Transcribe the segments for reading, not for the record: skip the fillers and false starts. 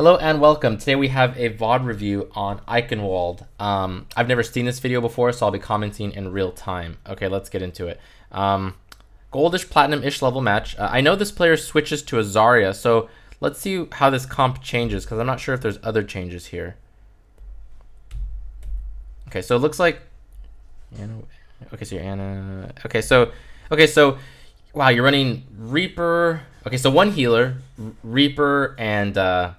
Hello and welcome. Today we have a VOD review on Eichenwalde. I've never seen this video before, so I'll be commenting in real time. Okay, let's get into it. Goldish, platinum-ish level match. I know this player switches to a Zarya, so let's see how this comp changes, because I'm not sure if there's other changes here. Okay, so it looks like... Okay, so you're Anna... Okay, so... Wow, you're running Reaper... Okay, so one healer, Reaper, and...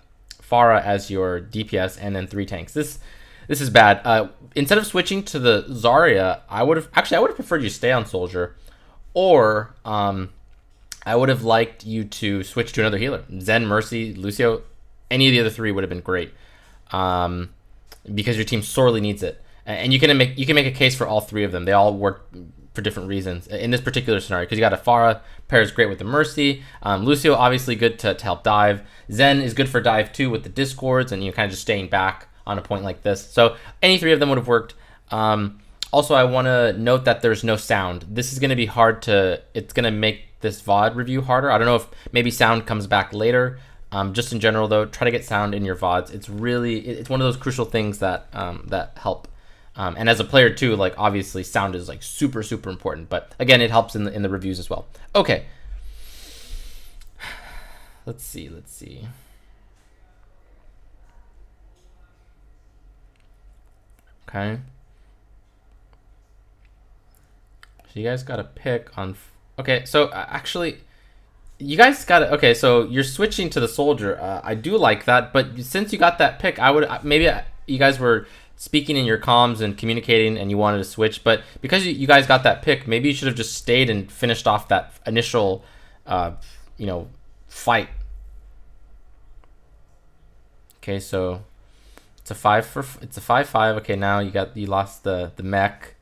Pharah as your DPS, and then 3 tanks. This is bad. Instead of switching to the Zarya, I would have preferred you stay on Soldier, or I would have liked you to switch to another healer. Zen, Mercy, Lucio, any of the other 3 would have been great, because your team sorely needs it. And you can make a case for all 3 of them. They all work for different reasons in this particular scenario, because you got a Pharah pairs great with the Mercy. Lucio obviously good to help dive. Zen is good for dive too with the discords, and you're kind of just staying back on a point like this. So any 3 of them would have worked. Also, I want to note that there's no sound. This is going to be hard to... It's going to make this VOD review harder. I don't know if maybe sound comes back later. Just in general though, try to get sound in your VODs. It's one of those crucial things that that help. And as a player too, like obviously sound is like super important, but again, it helps in the reviews as well. Okay, let's see. Okay, so you guys got to pick on. Okay, so actually, you guys got to. Okay, so you're switching to the Soldier. I do like that, but since you got that pick, I would maybe you guys were speaking in your comms and communicating and you wanted to switch, but because you guys got that pick, maybe you should have just stayed and finished off that initial fight. Okay, so it's a 5-5. Okay, now you lost the mech.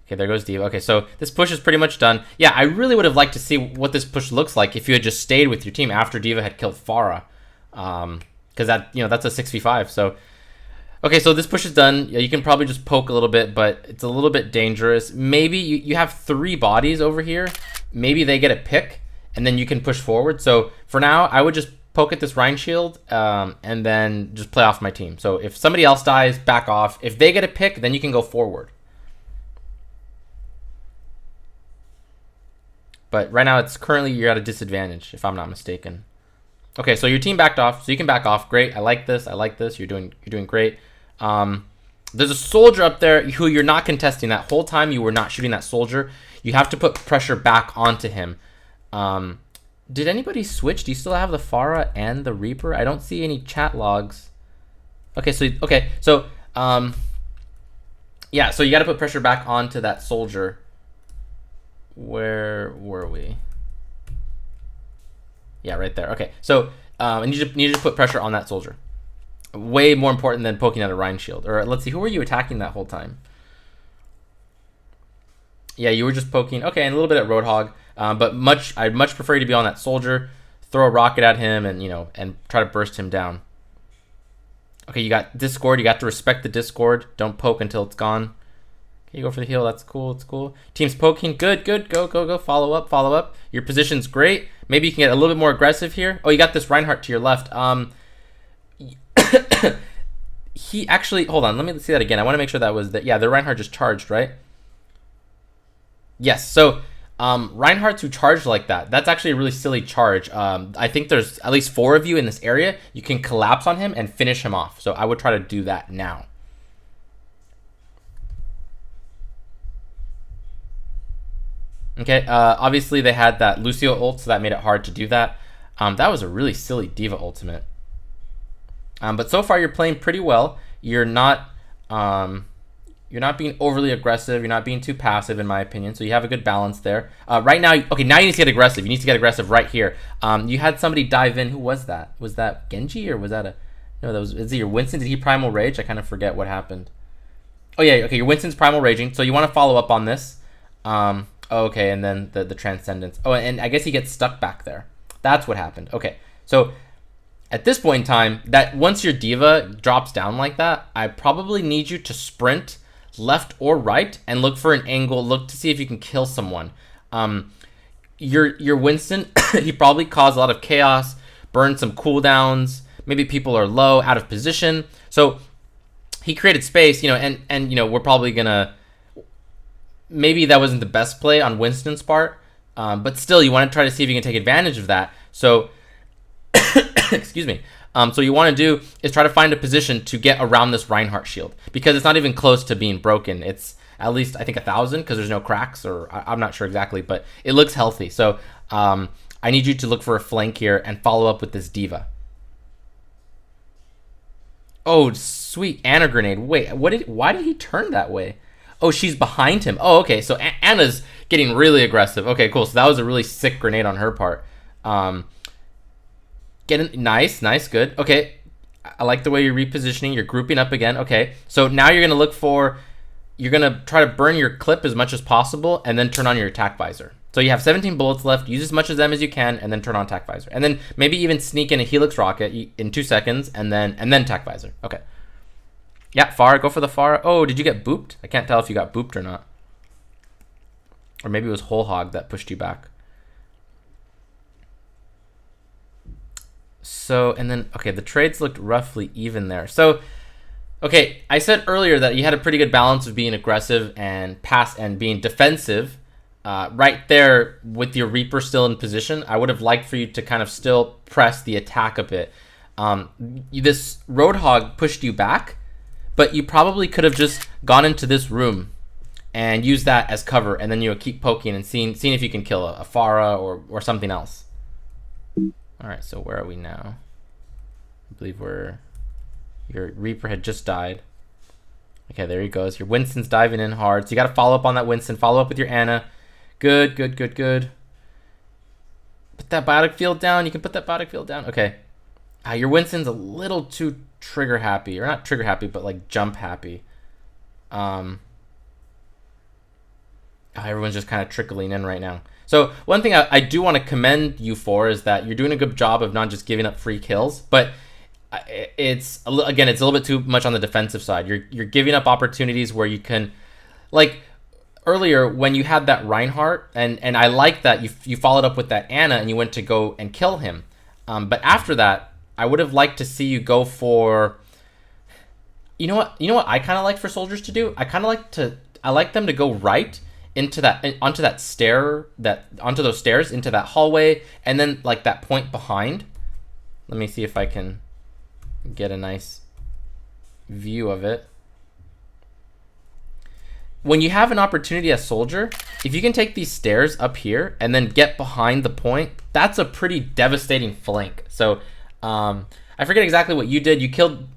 Okay, there goes D.Va. Okay, so this push is pretty much done. Yeah, I really would have liked to see what this push looks like if you had just stayed with your team after D.Va had killed Pharah, because that's a 6v5. So okay, so this push is done. Yeah, you can probably just poke a little bit, but it's a little bit dangerous. Maybe you have 3 bodies over here. Maybe they get a pick, and then you can push forward. So for now, I would just poke at this Rhine Shield, and then just play off my team. So if somebody else dies, back off. If they get a pick, then you can go forward. But right now, it's currently you're at a disadvantage, if I'm not mistaken. Okay, so your team backed off, so you can back off. Great, I like this. You're doing great. There's a Soldier up there who you're not contesting. That whole time you were not shooting that Soldier. You have to put pressure back onto him. Did anybody switch? Do you still have the Pharah and the Reaper? I don't see any chat logs. Okay, so yeah, so you got to put pressure back onto that Soldier. Where were we? Yeah, right there. Okay, so and you need to put pressure on that Soldier. Way more important than poking at a Rhine Shield. Or let's see, who were you attacking that whole time? Yeah, you were just poking. Okay, and a little bit at Roadhog. But I'd much prefer you to be on that Soldier. Throw a rocket at him and and try to burst him down. Okay, you got Discord. You got to respect the Discord. Don't poke until it's gone. Okay, you go for the heal. That's cool. It's cool. Team's poking. Good. Go. Follow up. Your position's great. Maybe you can get a little bit more aggressive here. Oh, you got this Reinhardt to your left. He actually, hold on, let me see that again. I want to make sure that was yeah, the Reinhardt just charged, right? Yes. So Reinhardts who charged like that's actually a really silly charge. I think there's at least 4 of you in this area. You can collapse on him and finish him off. So I would try to do that now. Okay, obviously they had that Lucio ult, so that made it hard to do that. That was a really silly D.Va ultimate. But so far you're playing pretty well. You're not being overly aggressive. You're not being too passive, in my opinion. So you have a good balance there. Right now, okay, now you need to get aggressive. You need to get aggressive right here. You had somebody dive in. Who was that? Was that Genji or was that a... No, is it your Winston? Did he Primal Rage? I kind of forget what happened. Oh yeah, okay, your Winston's Primal Raging. So you want to follow up on this. Okay, and then the Transcendence. Oh, and I guess he gets stuck back there. That's what happened. Okay, so at this point in time, that once your D.Va drops down like that, I probably need you to sprint left or right and look for an angle. Look to see if you can kill someone. Your Winston, he probably caused a lot of chaos, burned some cooldowns, maybe people are low, out of position. So he created space, and we're probably gonna, maybe that wasn't the best play on Winston's part, but still you want to try to see if you can take advantage of that. So excuse me. So you want to do is try to find a position to get around this Reinhardt shield, because it's not even close to being broken. It's at least, I think, 1,000, because there's no cracks, or I'm not sure exactly, but it looks healthy. So I need you to look for a flank here and follow up with this diva. Oh, sweet. Anna grenade. Wait, why did he turn that way? Oh, she's behind him. Oh, okay. So Anna's getting really aggressive. Okay, cool. So that was a really sick grenade on her part. Nice, good. Okay, I like the way you're repositioning. You're grouping up again. Okay, so now you're gonna you're gonna try to burn your clip as much as possible, and then turn on your attack visor. So you have 17 bullets left. Use as much of them as you can, and then turn on attack visor, and then maybe even sneak in a helix rocket in 2 seconds, and then attack visor. Okay. Yeah, Pharah, go for the Pharah. Oh, did you get booped? I can't tell if you got booped or not, or maybe it was Whole Hog that pushed you back. So, and then, okay, the trades looked roughly even there. So, okay, I said earlier that you had a pretty good balance of being aggressive and being defensive. Right there with your Reaper still in position, I would have liked for you to kind of still press the attack a bit. This Roadhog pushed you back, but you probably could have just gone into this room and used that as cover, and then keep poking and seeing if you can kill a Pharah or something else. All right, so where are we now? I believe your Reaper had just died. Okay, there he goes. Your Winston's diving in hard. So you got to follow up on that Winston. Follow up with your Anna. Good. Put that biotic field down. You can put that biotic field down. Okay. Your Winston's a little too trigger happy. Or not trigger happy, but like jump happy. Everyone's just kind of trickling in right now. So one thing I do want to commend you for is that you're doing a good job of not just giving up free kills, but it's a little bit too much on the defensive side. You're giving up opportunities where you can, like earlier when you had that Reinhardt, and I like that you followed up with that Anna and you went to go and kill him. But after that, I would have liked to see you go for, you know what I kind of like for soldiers to do? I like them to go right onto those stairs, into that hallway, and then like that point behind. Let me see if I can get a nice view of it. When you have an opportunity as soldier, if you can take these stairs up here and then get behind the point, that's a pretty devastating flank. So I forget exactly what you did. You killed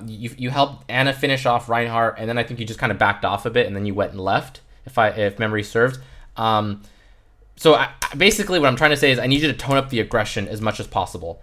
you helped Anna finish off Reinhardt, and then I think you just kind of backed off a bit and then you went and left, if memory serves. So basically what I'm trying to say is I need you to tone up the aggression as much as possible.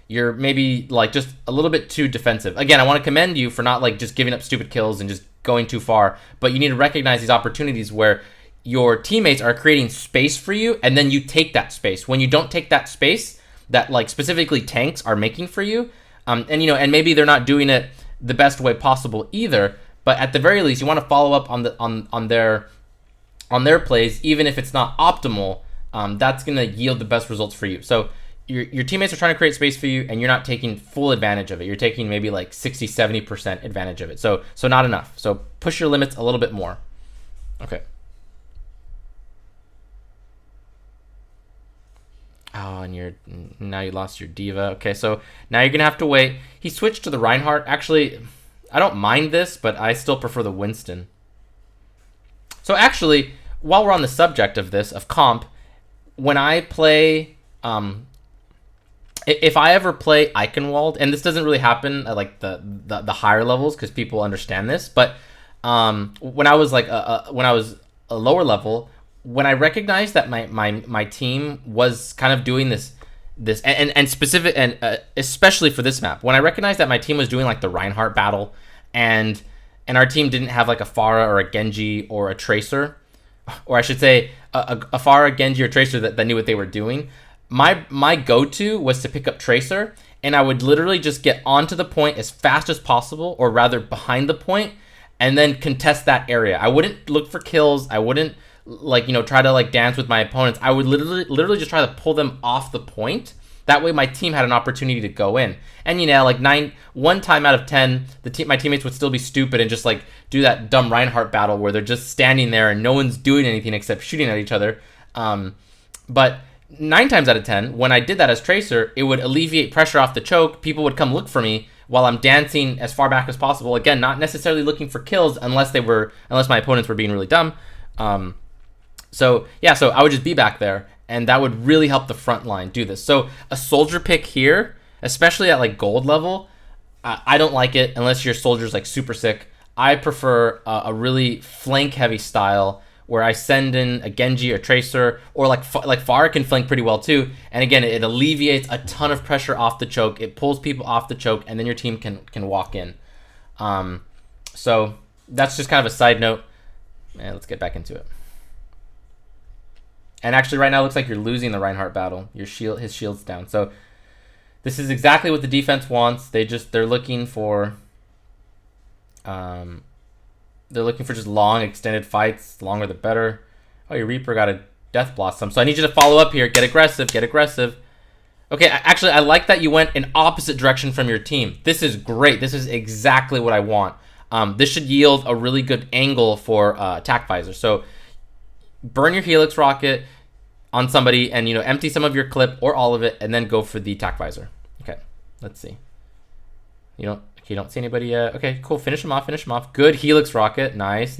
You're maybe like just a little bit too defensive. Again, I want to commend you for not like just giving up stupid kills and just going too far, but you need to recognize these opportunities where your teammates are creating space for you, and then you take that space. When you don't take that space that like specifically tanks are making for you, and maybe they're not doing it the best way possible either, but at the very least you want to follow up on their plays, even if it's not optimal. That's going to yield the best results for you. So your teammates are trying to create space for you, and you're not taking full advantage of it. You're taking maybe like 60-70% advantage of it. So not enough. So push your limits a little bit more. Okay. Oh, and now you lost your diva. Okay, so now you're gonna have to wait. He switched to the Reinhardt. Actually, I don't mind this, but I still prefer the Winston. So actually, while we're on the subject of this, of comp, when I play, if I ever play Eichenwalde, and this doesn't really happen at like the higher levels because people understand this, but when I was like when I was a lower level, when I recognized that my team was kind of doing this and specific, and especially for this map, when I recognized that my team was doing like the Reinhardt battle, and our team didn't have like a Pharah or a Genji or a Tracer, or I should say a Pharah, Genji, or Tracer that knew what they were doing, my go-to was to pick up Tracer, and I would literally just get onto the point as fast as possible, or rather behind the point, and then contest that area. I wouldn't look for kills. I wouldn't try to like dance with my opponents. I would literally just try to pull them off the point That way my team had an opportunity to go in. And you know, like one time out of 10, my teammates would still be stupid and just like do that dumb Reinhardt battle where they're just standing there and no one's doing anything except shooting at each other. But 9 times out of 10, when I did that as Tracer, it would alleviate pressure off the choke. People would come look for me while I'm dancing as far back as possible. Again, not necessarily looking for kills unless my opponents were being really dumb. So I would just be back there, and that would really help the front line do this. So a soldier pick here, especially at like gold level, I don't like it unless your soldier's like super sick. I prefer a really flank heavy style where I send in a Genji or Tracer, or like Pharah can flank pretty well too. And again, it alleviates a ton of pressure off the choke. It pulls people off the choke, and then your team can walk in. So that's just kind of a side note. And let's get back into it. And actually, right now it looks like you're losing the Reinhardt battle. His shield's down. So this is exactly what the defense wants. They're looking for just long, extended fights. The longer the better. Oh, your Reaper got a Death Blossom. So I need you to follow up here. Get aggressive. Get aggressive. Okay, actually, I like that you went in opposite direction from your team. This is great. This is exactly what I want. This should yield a really good angle for attack visor. So burn your Helix Rocket on somebody and, you know, empty some of your clip or all of it, and then go for the attack visor. Okay, let's see. You don't see anybody yet. Okay, cool. Finish him off. Good Helix Rocket. Nice.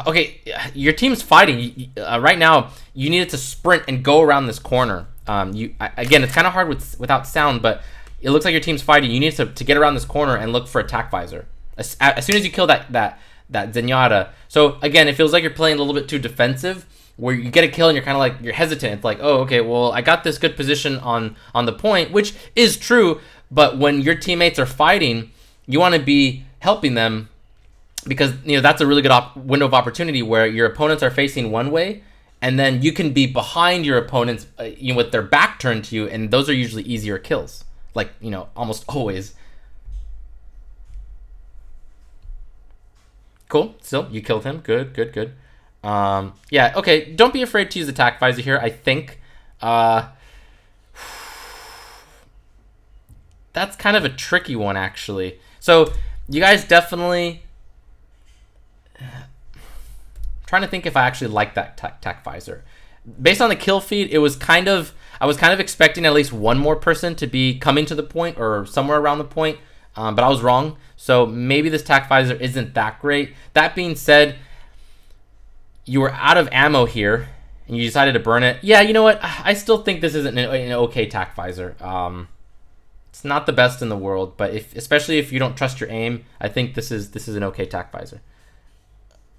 Okay, your team's fighting. Right now, you needed to sprint and go around this corner. Again, it's kind of hard without sound, but it looks like your team's fighting. You need to get around this corner and look for attack visor. As soon as you kill that Zenyatta. So again, it feels like you're playing a little bit too defensive, where you get a kill and you're kind of like, you're hesitant. It's like, oh, okay, well, I got this good position on the point, which is true. But when your teammates are fighting, you want to be helping them, because, you know, that's a really good window of opportunity where your opponents are facing one way, and then you can be behind your opponents, with their back turned to you, and those are usually easier kills. Like, you know, almost always. Cool. Still, you killed him. Good. Yeah, okay. Don't be afraid to use attack visor here, I think. That's kind of a tricky one, actually. So, you guys definitely... I'm trying to think if I actually like that attack visor. Based on the kill feed, I was kind of expecting at least one more person to be coming to the point or somewhere around the point, but I was wrong. So maybe this attack visor isn't that great. That being said, you were out of ammo here, and you decided to burn it. Yeah, you know what? I still think this isn't an okay attack visor. It's not the best in the world, but especially if you don't trust your aim, I think this is an okay attack visor.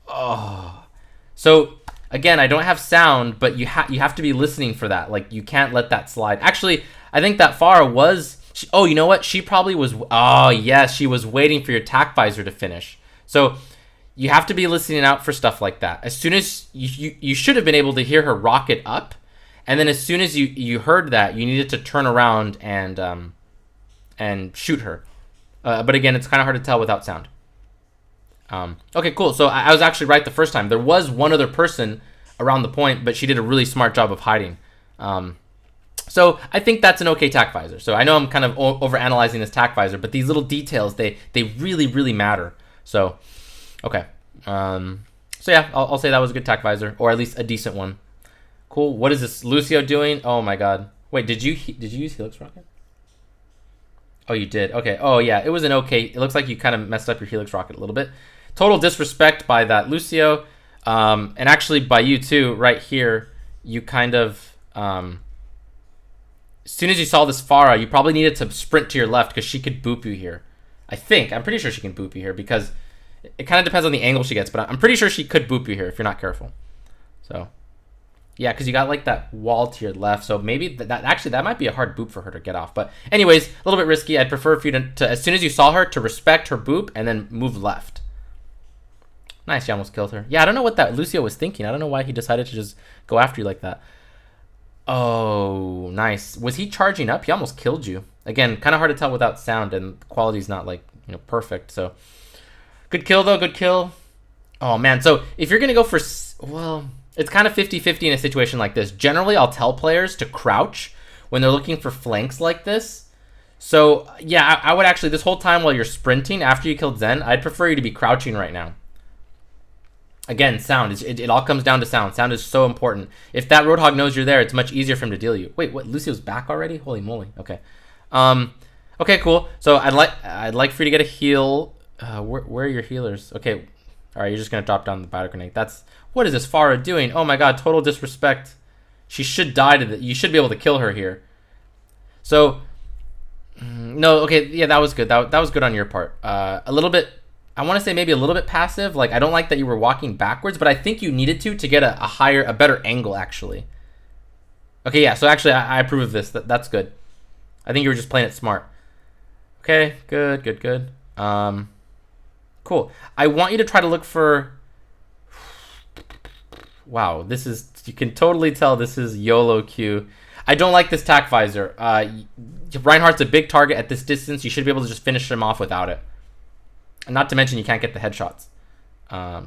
Oh, so again, I don't have sound, but you have to be listening for that. Like, you can't let that slide. Actually, I think that Pharah was... oh, you know what? She probably was... oh, yes, she was waiting for your attack visor to finish. So you have to be listening out for stuff like that. As soon as... you should have been able to hear her rocket up, and then as soon as you heard that, you needed to turn around and shoot her. But again, it's kind of hard to tell without sound. Okay, cool. So I was actually right the first time. There was one other person around the point, but she did a really smart job of hiding. So I think that's an okay attack visor. So I know I'm kind of overanalyzing this attack visor, but these little details, they really, really matter. So, okay. So yeah, I'll say that was a good attack visor, or at least a decent one. Cool. What is this Lucio doing? Oh my god. Wait, did you use Helix Rocket? Oh, you did. Okay. Oh yeah, it was an okay. It looks like you kind of messed up your Helix Rocket a little bit. Total disrespect by that Lucio, and actually by you too. Right here, you kind of, as soon as you saw this Pharah, you probably needed to sprint to your left because she could boop you here. I'm pretty sure she can boop you here because it kind of depends on the angle she gets, but I'm pretty sure she could boop you here if you're not careful. So, yeah, because you got like that wall to your left, so maybe that might be a hard boop for her to get off. But anyways, a little bit risky. I'd prefer for you to as soon as you saw her, to respect her boop and then move left. Nice, you almost killed her. Yeah, I don't know what that Lucio was thinking. I don't know why he decided to just go after you like that. Oh, nice. Was he charging up? He almost killed you. Again, kind of hard to tell without sound, and the quality's not like, perfect. So, good kill though, good kill. Oh man, so if you're gonna go for, well, it's kind of 50-50 in a situation like this. Generally, I'll tell players to crouch when they're looking for flanks like this. So yeah, I would actually, this whole time while you're sprinting after you killed Zen, I'd prefer you to be crouching right now. Again, sound. It all comes down to sound. Sound is so important. If that Roadhog knows you're there, it's much easier for him to deal you. Wait, what? Lucio's back already? Holy moly. Okay. Okay, cool. So I'd like for you to get a heal. Where are your healers? Okay. All right, you're just gonna drop down the battle grenade. What is this Farah doing? Oh my god, total disrespect. She should die to that. You should be able to kill her here. So, no, okay, yeah, that was good. That was good on your part. A little bit, I want to say maybe a little bit passive. Like, I don't like that you were walking backwards, but I think you needed to get a better angle, actually. Okay, yeah, so actually, I approve of this. That's good. I think you were just playing it smart. Okay, good. Cool. I want you to try to look for... Wow, this is... You can totally tell this is YOLO Q. I don't like this tack visor. Reinhardt's a big target at this distance. You should be able to just finish him off without it. And not to mention you can't get the headshots.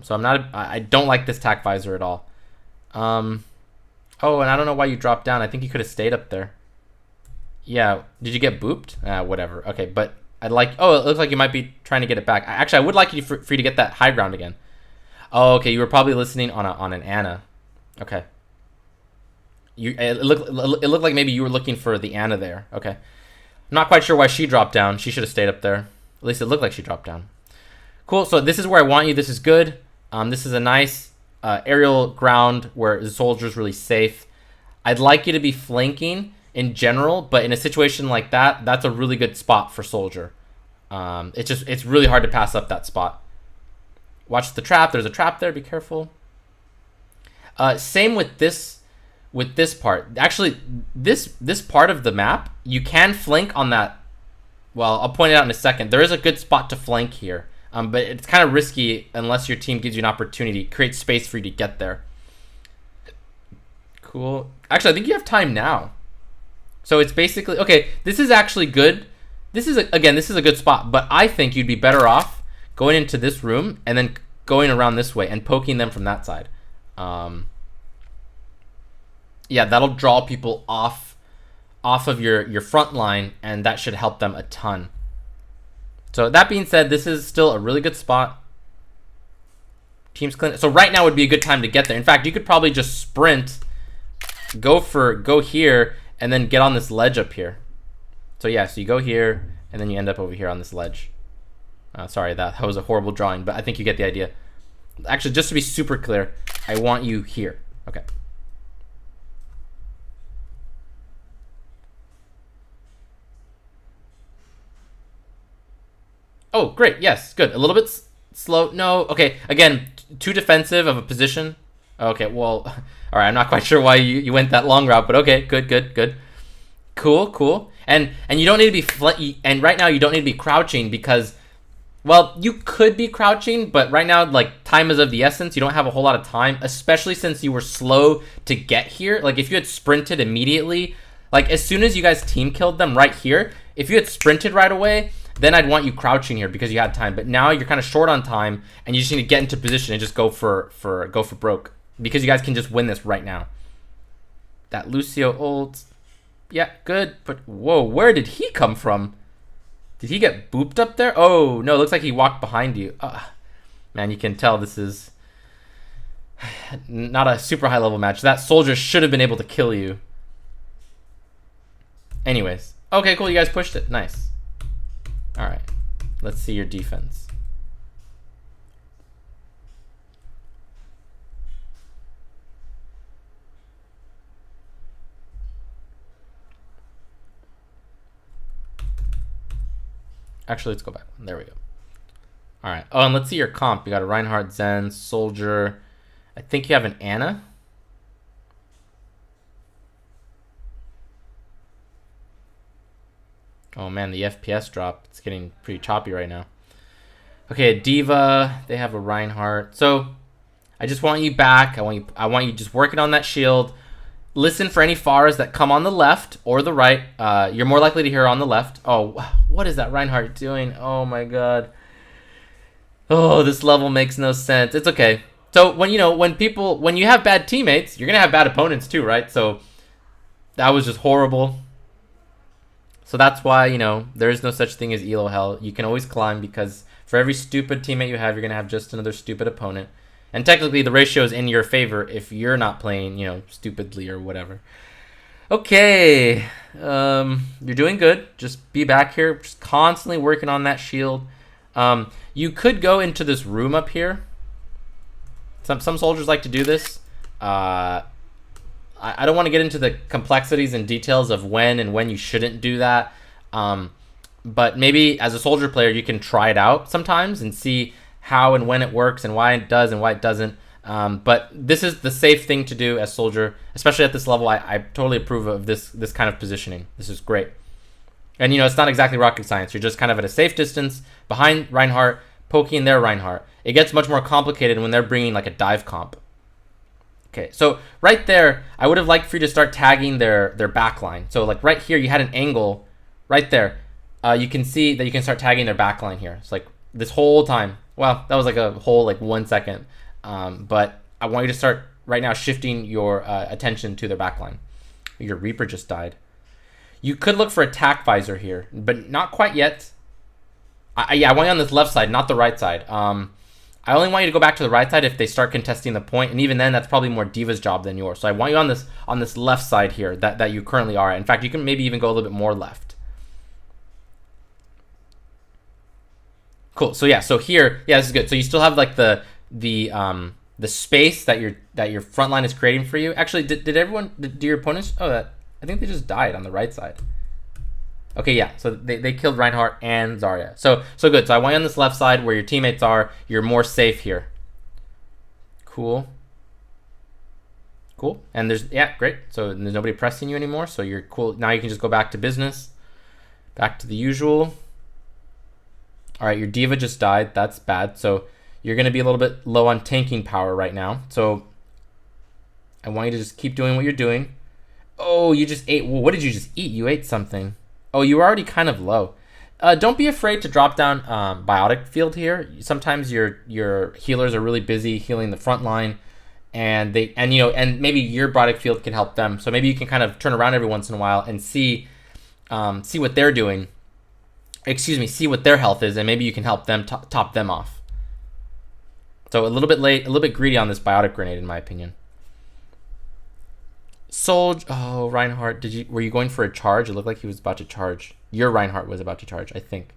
So I don't like this tack visor at all. Oh, and I don't know why you dropped down. I think you could have stayed up there. Yeah, did you get booped? Whatever. Okay, but I'd like... Oh, it looks like you might be trying to get it back. Actually, I would like you for you to get that high ground again. Oh, okay, you were probably listening on an Ana. Okay. It looked like maybe you were looking for the Ana there. Okay. I'm not quite sure why she dropped down. She should have stayed up there. At least it looked like she dropped down. Cool, so this is where I want you. This is good. This is a nice aerial ground where the soldier's really safe. I'd like you to be flanking in general, but in a situation like that, that's a really good spot for soldier. It's really hard to pass up that spot. Watch the trap. There's a trap there. Be careful. Same with this part. Actually, this part of the map, you can flank on that. Well, I'll point it out in a second. There is a good spot to flank here, but it's kind of risky unless your team gives you an opportunity, creates space for you to get there. Cool. Actually, I think you have time now. So it's basically okay. This is actually good. This is a good spot, but I think you'd be better off going into this room and then going around this way and poking them from that side. Yeah, that'll draw people off of your front line, and that should help them a ton. So that being said, this is still a really good spot. Team's clean. So right now would be a good time to get there. In fact, you could probably just sprint, go here, and then get on this ledge up here. So yeah, so you go here, and then you end up over here on this ledge. Sorry, that was a horrible drawing, but I think you get the idea. Actually, just to be super clear, I want you here. Okay. Oh, great. Yes, good. A little bit slow. No, okay. Again, too defensive of a position. Okay, well, all right. I'm not quite sure why you went that long route, but okay, good. Cool. And you don't need to be and right now you don't need to be crouching because, well, you could be crouching, but right now, like, time is of the essence. You don't have a whole lot of time, especially since you were slow to get here. Like, if you had sprinted immediately, like, as soon as you guys team killed them right here, if you had sprinted right away, then I'd want you crouching here because you had time. But now you're kind of short on time, and you just need to get into position and just go for broke because you guys can just win this right now. That Lucio ult, yeah, good. But whoa, where did he come from? Did he get booped up there? Oh no, it looks like he walked behind you. Man, you can tell this is not a super high level match. That soldier should have been able to kill you. Anyways, okay, cool. You guys pushed it. Nice. All right, let's see your defense. Actually, let's go back. There we go. All right. Oh, and let's see your comp. You got a Reinhardt, Zen, Soldier. I think you have an Ana. Oh man, the FPS drop. It's getting pretty choppy right now. Okay, a Diva. They have a Reinhardt. So I just want you back. I want you just working on that shield. Listen for any Pharahs that come on the left or the right. You're more likely to hear on the left. Oh, what is that Reinhardt doing? Oh my god. Oh, this level makes no sense. It's okay. So when you have bad teammates, you're gonna have bad opponents too, right? So that was just horrible. So that's why, there is no such thing as elo hell. You can always climb because for every stupid teammate you have, you're going to have just another stupid opponent. And technically, the ratio is in your favor if you're not playing, stupidly or whatever. Okay. You're doing good. Just be back here. Just constantly working on that shield. You could go into this room up here. Some soldiers like to do this. I don't want to get into the complexities and details of when you shouldn't do that. But maybe as a soldier player, you can try it out sometimes and see how and when it works and why it does and why it doesn't. But this is the safe thing to do as soldier, especially at this level. I totally approve of this kind of positioning. This is great. And, it's not exactly rocket science. You're just kind of at a safe distance behind Reinhardt, poking their Reinhardt. It gets much more complicated when they're bringing like a dive comp. Okay, so right there, I would have liked for you to start tagging their back line. So like right here, you had an angle right there. You can see that you can start tagging their back line here. It's like this whole time. Well, that was like a whole like 1 second. But I want you to start right now shifting your attention to their back line. Your Reaper just died. You could look for a tack visor here, but not quite yet. I want you on this left side, not the right side. I only want you to go back to the right side if they start contesting the point, and even then, that's probably more D.Va's job than yours. So I want you on this left side here that you currently are. In fact, you can maybe even go a little bit more left. Cool. So yeah. So here, yeah, this is good. So you still have like the space that your front line is creating for you. Actually, did your opponents? Oh, I think they just died on the right side. Okay, yeah. So they killed Reinhardt and Zarya. So good. So I want you on this left side where your teammates are. You're more safe here. Cool. Cool. And great. So there's nobody pressing you anymore. So you're cool. Now you can just go back to business. Back to the usual. All right, your D.Va just died. That's bad. So you're going to be a little bit low on tanking power right now. So I want you to just keep doing what you're doing. Oh, you just ate. Well, what did you just eat? You ate something. Oh, you were already kind of low. Don't be afraid to drop down biotic field here. Sometimes your healers are really busy healing the front line, and maybe your biotic field can help them. So maybe you can kind of turn around every once in a while and see what they're doing. Excuse me, see what their health is, and maybe you can help them top them off. So a little bit late, a little bit greedy on this biotic grenade, in my opinion. Oh, Reinhardt, were you going for a charge? It looked like he was about to charge. Your Reinhardt was about to charge, I think.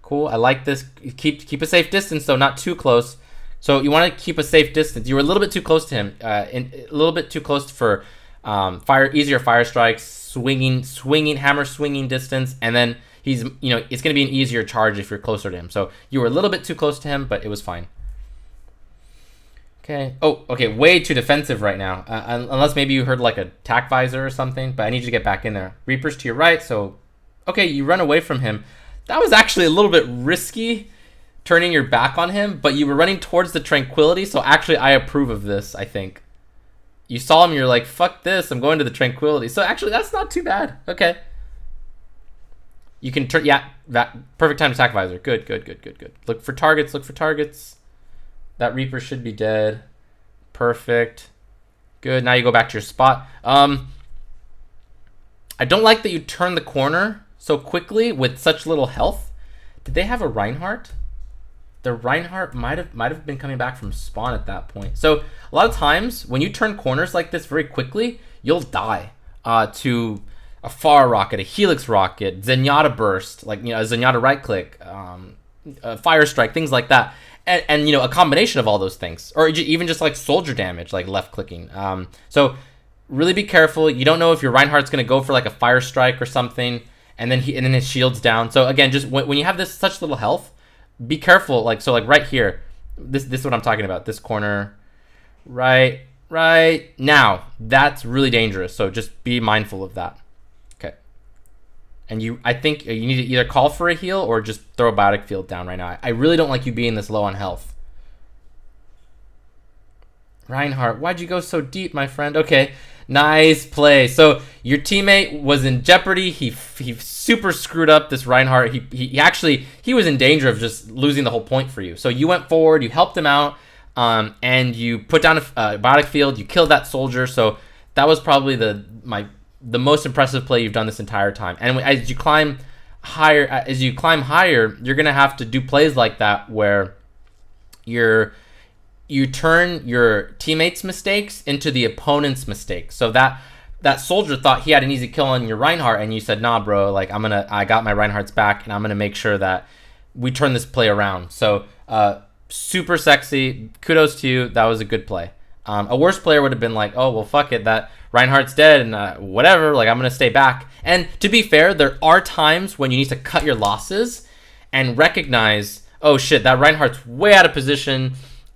Cool. I like this. Keep a safe distance, though, not too close. So you want to keep a safe distance. You were a little bit too close to him, a little bit too close for easier fire strikes, hammer swinging distance, and then it's going to be an easier charge if you're closer to him. So you were a little bit too close to him, but it was fine. Okay. Oh, okay. Way too defensive right now. Unless maybe you heard like a tack visor or something, but I need you to get back in there. Reaper's to your right, so... Okay, you run away from him. That was actually a little bit risky, turning your back on him, but you were running towards the Tranquility, so actually I approve of this, I think. You saw him, you're like, fuck this, I'm going to the Tranquility. So actually, that's not too bad. Okay. You can turn... Yeah, that perfect time to attack visor. Good. Look for targets. That Reaper should be dead. Perfect. Good. Now you go back to your spot. I don't like that you turn the corner so quickly with such little health. Did they have a Reinhardt? The Reinhardt might have been coming back from spawn at that point. So a lot of times when you turn corners like this very quickly, you'll die to a Far Rocket, a Helix Rocket, Zenyatta Burst, like a Zenyatta right click, a Fire Strike, things like that. And a combination of all those things, or even just like soldier damage, like left clicking. So really be careful. You don't know if your Reinhardt's going to go for like a fire strike or something, and then his shield's down. So again, just when you have such little health, be careful. Like right here, this is what I'm talking about. This corner, right now, that's really dangerous. So just be mindful of that. And I think you need to either call for a heal or just throw a biotic field down right now. I really don't like you being this low on health. Reinhardt, why'd you go so deep, my friend? Okay, nice play. So your teammate was in jeopardy. He super screwed up this Reinhardt. He was in danger of just losing the whole point for you. So you went forward, you helped him out, and you put down a biotic field. You killed that soldier. So that was probably the most impressive play you've done this entire time. And as you climb higher, you're gonna have to do plays like that where you turn your teammates' mistakes into the opponent's mistakes. So that soldier thought he had an easy kill on your Reinhardt, and you said, nah, bro, like I got my Reinhardt's back, and I'm gonna make sure that we turn this play around. So super sexy. Kudos to you. That was a good play. A worse player would have been like, oh, well, fuck it. That Reinhardt's dead and whatever. Like, I'm going to stay back. And to be fair, there are times when you need to cut your losses and recognize, oh, shit, that Reinhardt's way out of position.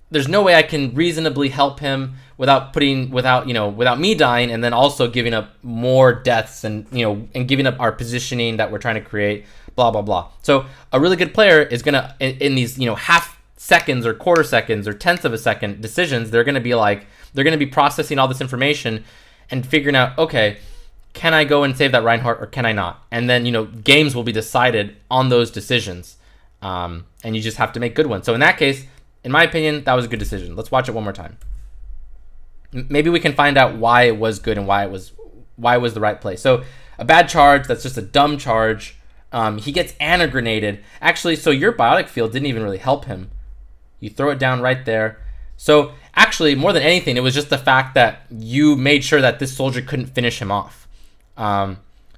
There's no way I can reasonably help him without me dying and then also giving up more deaths and giving up our positioning that we're trying to create, blah, blah, blah. So a really good player is going to, in these, half seconds or quarter seconds or tenths of a second decisions, they're going to be processing all this information and figuring out, okay, can I go and save that Reinhardt or can I not? And then, games will be decided on those decisions. And you just have to make good ones. So in that case, in my opinion, that was a good decision. Let's watch it one more time. Maybe we can find out why it was good and why it was the right play. So a bad charge, that's just a dumb charge. He gets ana-grenaded. Actually, so your biotic field didn't even really help him. You throw it down right there. So actually, more than anything, it was just the fact that you made sure that this soldier couldn't finish him off.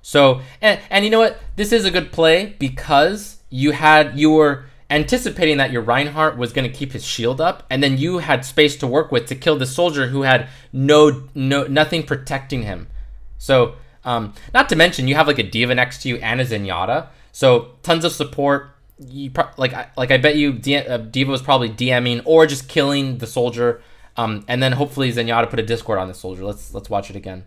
So you know what? This is a good play because you were anticipating that your Reinhardt was going to keep his shield up, and then you had space to work with to kill the soldier who had nothing protecting him. So not to mention you have like a D.Va next to you and a Zenyatta, so tons of support. I bet you D.Va was probably DMing or just killing the soldier, and then hopefully Zenyatta put a discord on the soldier. Let's watch it again.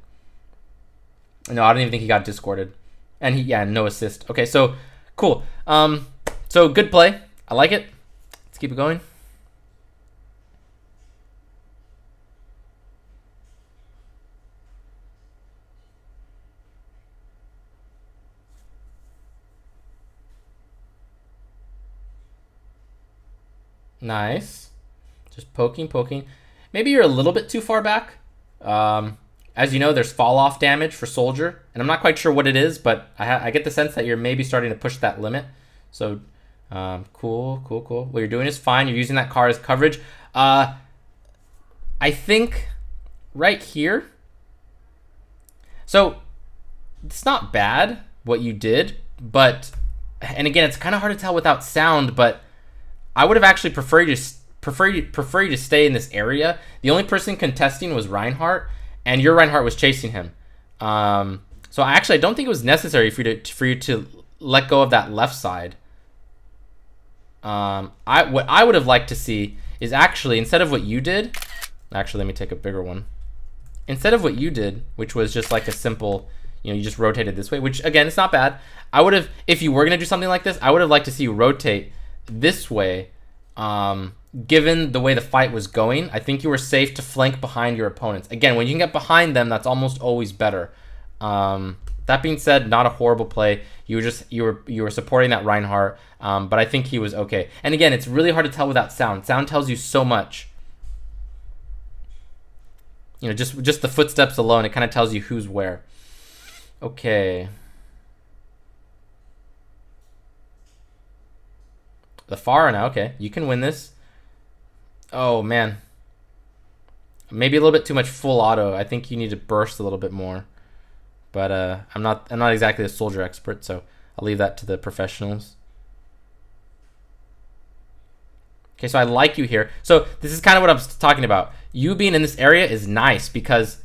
No, I don't even think he got discorded, and no assist. Okay, so cool. So good play. I like it. Let's keep it going. Nice. Just poking. Maybe you're a little bit too far back. As you know, there's fall off damage for soldier, and I'm not quite sure what it is, but I get the sense that you're maybe starting to push that limit. So cool. What you're doing is fine. You're using that car as coverage. I think right here. So it's not bad what you did, but, and again, it's kind of hard to tell without sound, but I would have actually preferred you to stay in this area. The only person contesting was Reinhardt, and your Reinhardt was chasing him. So I don't think it was necessary for you to let go of that left side. What I would have liked to see is actually, instead of what you did, actually let me take a bigger one. Instead of what you did, which was just like a simple, you just rotated this way, which again, it's not bad. I would have, if you were gonna do something like this, I would have liked to see you rotate this way. Given the way the fight was going, I think you were safe to flank behind your opponents. Again, when you can get behind them, that's almost always better. That being said, not a horrible play. You were supporting that Reinhardt, but I think he was okay. And again, it's really hard to tell without sound. Sound tells you so much. Just the footsteps alone, it kind of tells you who's where. Okay. The Pharah now, okay. You can win this. Oh, man. Maybe a little bit too much full auto. I think you need to burst a little bit more. But I'm not exactly a soldier expert, so I'll leave that to the professionals. Okay, so I like you here. So this is kind of what I was talking about. You being in this area is nice because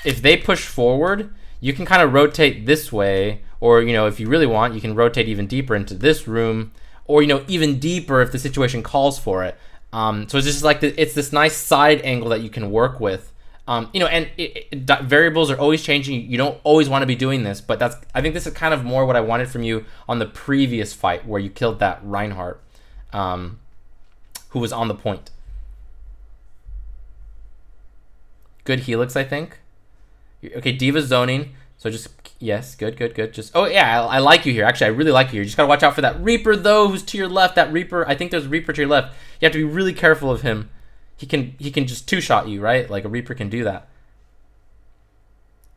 if they push forward, you can kind of rotate this way, or if you really want, you can rotate even deeper into this room, or even deeper if the situation calls for it. So it's just like it's this nice side angle that you can work with. And variables are always changing. You don't always want to be doing this, but I think this is kind of more what I wanted from you on the previous fight where you killed that Reinhardt, who was on the point. Good helix, I think. Okay, D.Va zoning. So just, yes, good. Just, oh yeah, I like you here. Actually, I really like you here. You just gotta watch out for that Reaper though, who's to your left. That Reaper, I think there's a Reaper to your left. You have to be really careful of him. He can just two-shot you, right? Like a Reaper can do that.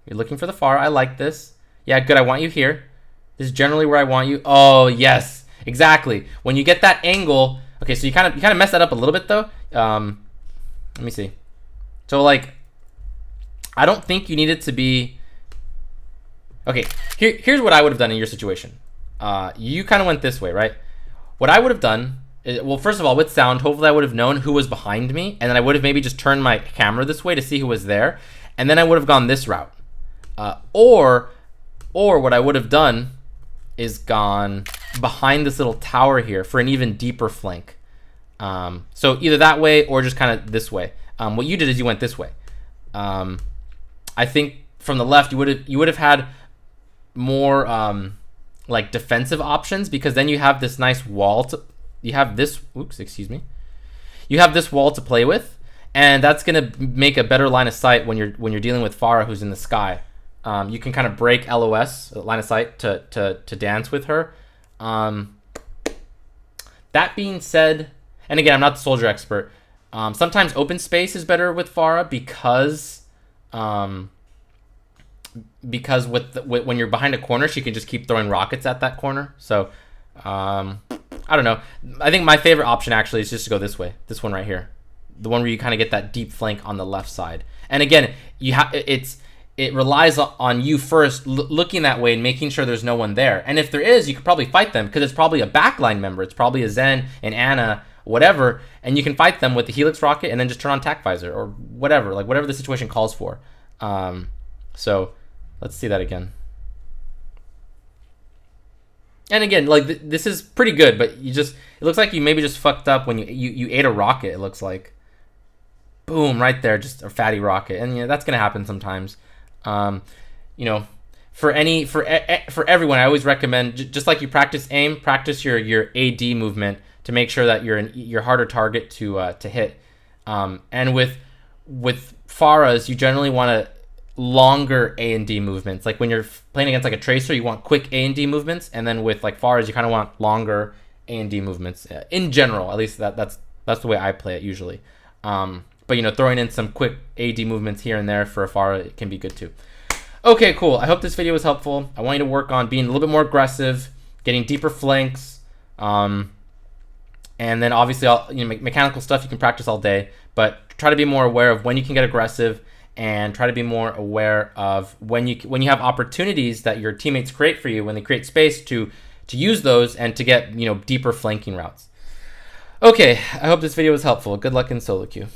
You're looking for the Pharah. I like this. Yeah, good. I want you here. This is generally where I want you. Oh, yes. Exactly. When you get that angle. Okay, so you kind of messed that up a little bit, though. Let me see. So, like, I don't think you need it to be... Okay, here's what I would have done in your situation. You kind of went this way, right? What I would have done... Well, first of all, with sound, hopefully I would have known who was behind me, and then I would have maybe just turned my camera this way to see who was there, and then I would have gone this route. Or what I would have done is gone behind this little tower here for an even deeper flank. So either that way or just kind of this way. What you did is you went this way. I think from the left you would have had more like defensive options, because then you have this nice wall to... You have this, You have this wall to play with, and that's gonna make a better line of sight when you're dealing with Pharah, who's in the sky. You can kind of break LOS, line of sight, to dance with her. That being said, and again, I'm not the soldier expert. Sometimes open space is better with Pharah because when you're behind a corner, she can just keep throwing rockets at that corner. So. I don't know. I think my favorite option actually is just to go this way. This one right here. The one where you kind of get that deep flank on the left side. And again, it relies on you first looking that way and making sure there's no one there. And if there is, you could probably fight them because it's probably a backline member. It's probably a Zen, an Ana, whatever. And you can fight them with the Helix rocket and then just turn on TAC visor or whatever. Like whatever the situation calls for. So let's see that again. And again, like this is pretty good, but it looks like you maybe just fucked up when you ate a rocket. It looks like, boom, right there, just a fatty rocket, and that's gonna happen sometimes. For everyone, I always recommend just like you practice aim, practice your AD movement to make sure that you're harder target to hit. And with Pharahs, you generally want to longer A&D movements. Like when you're playing against like a tracer, you want quick A&D movements, and then with like Pharahs, you kind of want longer A&D movements. In general, at least that's the way I play it usually. But throwing in some quick AD movements here and there for a Pharah can be good too. Okay, cool. I hope this video was helpful. I want you to work on being a little bit more aggressive, getting deeper flanks, and then obviously mechanical stuff you can practice all day, but try to be more aware of when you can get aggressive, and try to be more aware of when you have opportunities that your teammates create for you, when they create space to use those and to get deeper flanking routes. Okay, I hope this video was helpful. Good luck in solo queue.